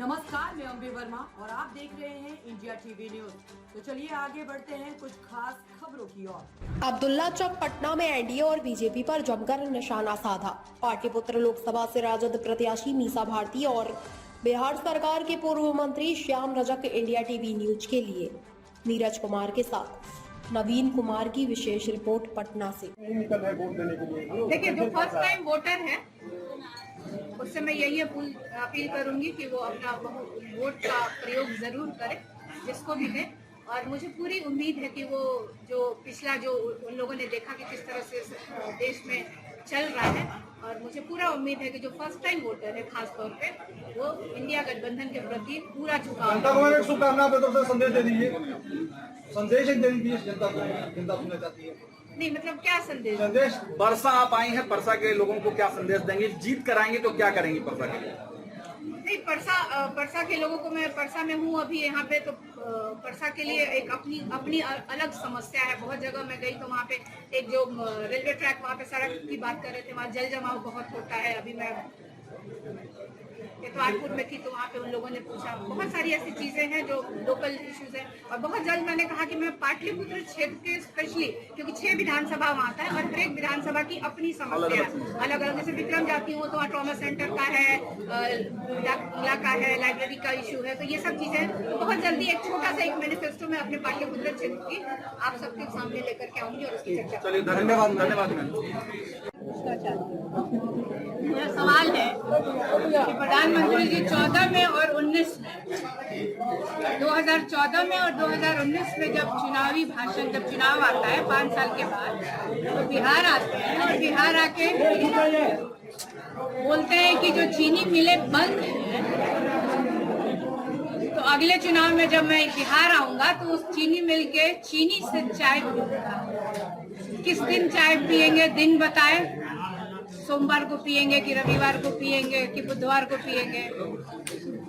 नमस्कार, मैं अम्बे वर्मा और आप देख रहे हैं इंडिया टीवी न्यूज। तो चलिए आगे बढ़ते हैं कुछ खास खबरों की ओर। अब्दुल्ला चौक पटना में एनडीए और बीजेपी पर जमकर निशाना साधा। पाटलिपुत्र लोकसभा से राजद प्रत्याशी मीसा भारती और बिहार सरकार के पूर्व मंत्री Shyam Rajak India TV news के लिए नीरज कुमार के साथ नवीन कुमार की विशेष रिपोर्ट पटना से। देखिए, जो फर्स्ट टाइम वोटर है उससे मैं यही अपील करूंगी कि वो अपना वोट का प्रयोग जरूर करे, जिसको भी दे। और मुझे पूरी उम्मीद है कि वो जो पिछला जो उन लोगों ने देखा कि किस तरह से देश में चल रहा है, और मुझे पूरा उम्मीद है कि जो फर्स्ट टाइम वोटर है खास तौर पे वो इंडिया गठबंधन के प्रति पूरा झुकाव। जनता को एक शुभकामना पत्र से संदेश दे दीजिए, संदेश दे दीजिए जनता को, जनता सुनना चाहती है। नहीं, मतलब क्या संदेश? परसा आप आई हैं, परसा के लोगों को क्या संदेश देंगे? जीत कराएंगे तो क्या करेंगे परसा के लिए? नहीं, परसा के लोगों को, मैं परसा में हूँ अभी यहाँ पे, तो परसा के लिए एक अपनी अलग समस्या है। बहुत जगह मैं गई तो वहाँ पे एक जो रेलवे ट्रैक, वहाँ पे सड़क की बात कर रहे थे, वहाँ जल जमाव बहुत होता है। अभी मैं एतवारपुर में थी तो वहाँ पे उन लोगों ने पूछा, बहुत सारी ऐसी चीजें हैं जो लोकल इश्यूज हैं। और बहुत जल्द मैंने कहा कि मैं पाटलिपुत्र क्षेत्र के स्पेशली, क्योंकि 6 विधानसभा वहाँ आता है और हर एक विधानसभा की अपनी समस्या अलग अलग। जैसे विक्रम जाती हूँ तो वहाँ ट्रॉमा सेंटर का है, का है, लाइब्रेरी का इशू है। तो ये सब चीजें बहुत जल्दी एक छोटा सा एक मैनिफेस्टो में अपने पाटलिपुत्र क्षेत्र की आप सबके सामने लेकर के आऊंगी और उसकी चर्चा। चलिए, धन्यवाद। मेरा सवाल है कि प्रधानमंत्री जी 14 में और 19 में, 2014 में और 2019 में जब चुनाव आता है 5 साल के बाद, तो बिहार आते हैं और बिहार आके बोलते हैं कि जो चीनी मिलें बंद है। तो अगले चुनाव में जब मैं बिहार आऊंगा तो उस चीनी मिल के चीनी से चाय पीऊंगा। किस दिन चाय पियेंगे, दिन बताए। सोमवार को पियेंगे कि रविवार को पियेंगे कि बुधवार को पियेंगे?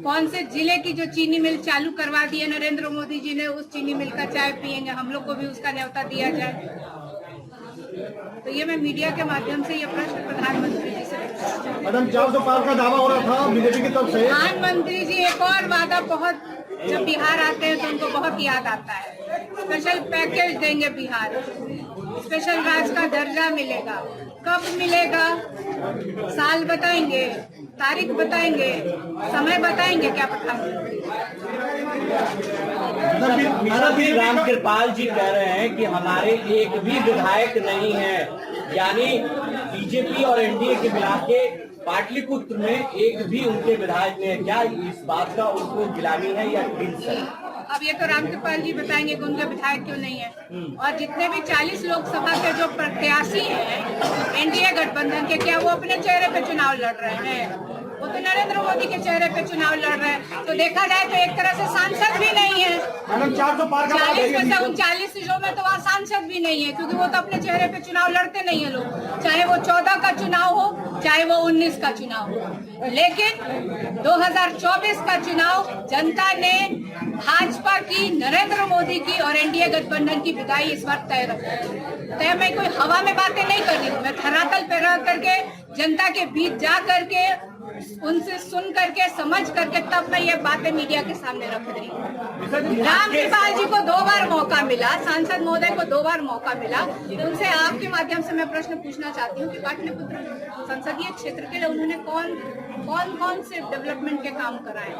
कौन से जिले की जो चीनी मिल चालू करवा दी है नरेंद्र मोदी जी ने, उस चीनी मिल का चाय पियेंगे? हम लोग को भी उसका न्योता दिया जाए। तो ये मैं मीडिया के माध्यम से ये प्रश्न प्रधानमंत्री जी से मैडम, 400 पार का दावा हो रहा था बीजेपी की तरफ से। प्रधानमंत्री जी एक और वादा, बहुत जब बिहार आते हैं तो उनको बहुत याद आता है। स्पेशल पैकेज देंगे बिहार, स्पेशल राज्य का दर्जा मिलेगा। कब मिलेगा? साल बताएंगे, तारीख बताएंगे, समय बताएंगे क्या प्रधानमंत्री? राम कृपाल जी कह रहे हैं कि हमारे एक भी विधायक नहीं है, यानी बीजेपी और एनडीए के मिला के पाटलिपुत्र में एक भी उनके विधायक नहीं है। क्या इस बात का उनको गिलानी है या गिल्ट है? अब ये तो रामकृपाल जी बताएंगे कि उनके विधायक क्यों नहीं है। और जितने भी 40 लोकसभा के जो प्रत्याशी हैं एनडीए गठबंधन के, क्या वो अपने चेहरे पे चुनाव लड़ रहे हैं? वो तो नरेंद्र मोदी के चेहरे पे चुनाव लड़ रहे हैं। तो देखा जाए तो एक तरह से सांसद भी नहीं है। 40 में से 39 सीटों में तो वहाँ सांसद भी नहीं है, क्योंकि वो तो अपने चेहरे पे चुनाव लड़ते नहीं है लोग, चाहे वो 14 का चुनाव हो चाहे वो 19 का चुनाव हो। लेकिन 2024 का चुनाव जनता ने भाजपा की, नरेंद्र मोदी की और एनडीए गठबंधन की विदाई इस बार तय रखी। मैं कोई हवा में बातें नहीं कर रही हूँ, मैं धरातल पे रह करके जनता के बीच जा करके उनसे सुन करके समझ करके तब मैं ये बातें मीडिया के सामने रख रही हूँ। रामकृपाल जी को 2 बार मौका मिला, सांसद महोदय को 2 बार मौका मिला। तो उनसे आपके माध्यम से मैं प्रश्न पूछना चाहती हूँ कि पाटलिपुत्र संसदीय क्षेत्र के लिए उन्होंने कौन से डेवलपमेंट के काम कराए?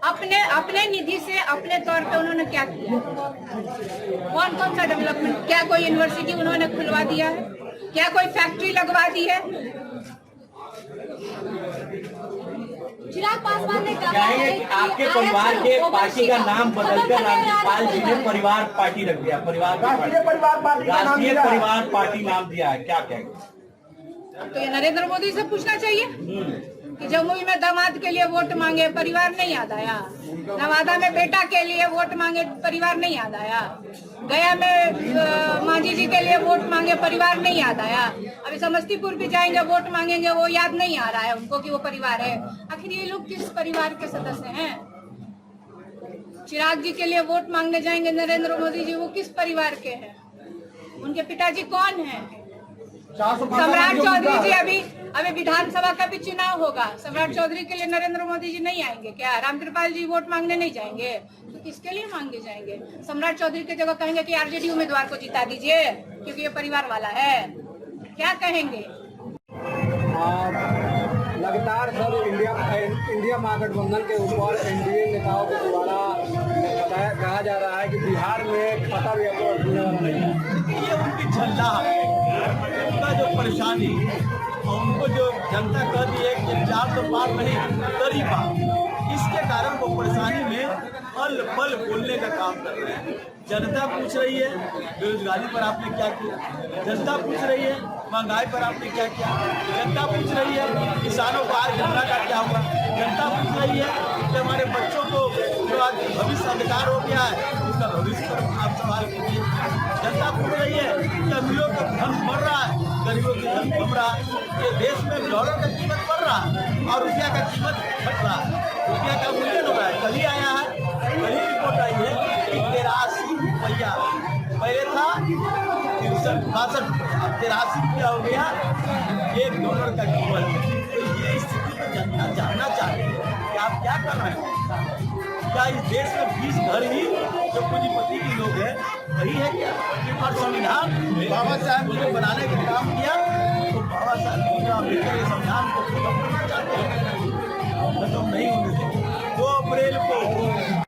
अपने निधि से अपने तौर पे उन्होंने क्या किया? कौन सा डेवलपमेंट? क्या कोई यूनिवर्सिटी उन्होंने खुलवा दिया है? क्या कोई फैक्ट्री लगवा दी है? चिराग पासवान ने कहा है कि आपके परिवार के पार्टी का नाम बदलकर रामकृपाल जी ने परिवार पार्टी रख दिया, राष्ट्रीय परिवार पार्टी नाम दिया है, क्या कहेंगे? तो ये नरेंद्र मोदी से पूछना चाहिए कि जमुई में दामाद के लिए वोट मांगे, परिवार नहीं याद आया? नवादा में बेटा के लिए वोट मांगे, परिवार नहीं याद आया? गया में मांझी जी के लिए वोट मांगे, परिवार नहीं याद आया? अभी समस्तीपुर भी जाएंगे, वोट मांगेंगे, वो याद नहीं आ रहा है उनको कि वो परिवार है। आखिर ये लोग किस परिवार के सदस्य हैं? चिराग जी के लिए वोट मांगने जाएंगे नरेंद्र मोदी जी, वो किस परिवार के हैं? उनके पिताजी कौन हैं? सम्राट चौधरी जी अभी अभी विधानसभा का भी चुनाव होगा, सम्राट चौधरी के लिए नरेंद्र मोदी जी नहीं आएंगे क्या? रामकृपाल जी वोट मांगने नहीं जाएंगे तो किसके लिए मांगे जाएंगे? सम्राट चौधरी की जगह कहेंगे कि आरजेडी उम्मीदवार को जिता दीजिए क्योंकि ये परिवार वाला है, क्या कहेंगे? लगातार सर इंडिया महागठबंधन के ऊपर एनडीए नेताओं के द्वारा कहा जा रहा है कि बिहार में खाता भी खुलने वाला नहीं है। ये उनकी झल्ला है, उनका जो परेशानी और उनको जो जनता कहती है कि 400 पार नहीं करी पार, इसके कारण वो परेशानी में पल पल बोलने का काम कर रहे हैं। जनता पूछ रही है बेरोजगारी पर आपने क्या किया, जनता पूछ रही है महंगाई पर आपने क्या किया, जनता पूछ रही है किसानों को आज गन्ना का क्या हुआ, जनता पूछ रही है कि हमारे बच्चों को जो आज भविष्य अंधकार हो गया है उसका भविष्य पर आप सवाल कीजिए। जनता पूछ रही है कि अमीरों का धन बढ़ रहा है, गरीबों की धन कम रहा है। ये देश में डॉलर का कीमत बढ़ रहा है और रुपया का कीमत घट रहा है, रुपया का मूल्य हो रहा है। कल ही आया है, कल ही रिपोर्ट आई है कि 83 रुपया पहले था 63-62, अब 83 रुपया हो गया $1 का कीमत। तो ये स्थिति में जनता जानना चाहती है कि आप क्या कर रहे हैं। क्या इस देश में 20 घर ही जो पूंजीपति के लोग हैं वही है क्या? और संविधान बाबा साहब जी को बनाने के